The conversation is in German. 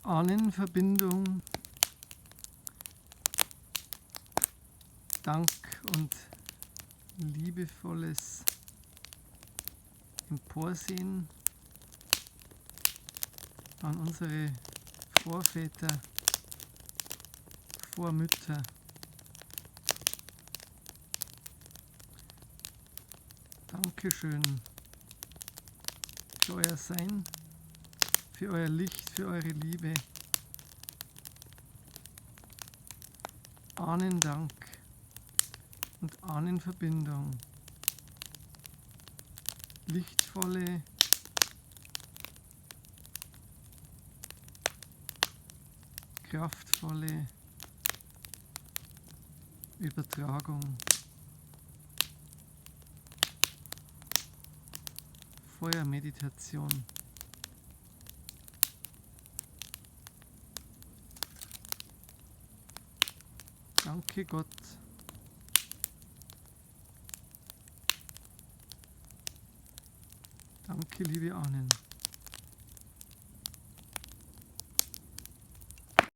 Ahnenverbindung, Dank und liebevolles Emporsehen an unsere Vorväter, Vormütter. Dankeschön für euer Sein, für euer Licht, für eure Liebe. Ahnendank und Ahnenverbindung. Lichtvolle, kraftvolle Übertragung. Feuermeditation. Danke Gott. Danke, liebe Ahnen.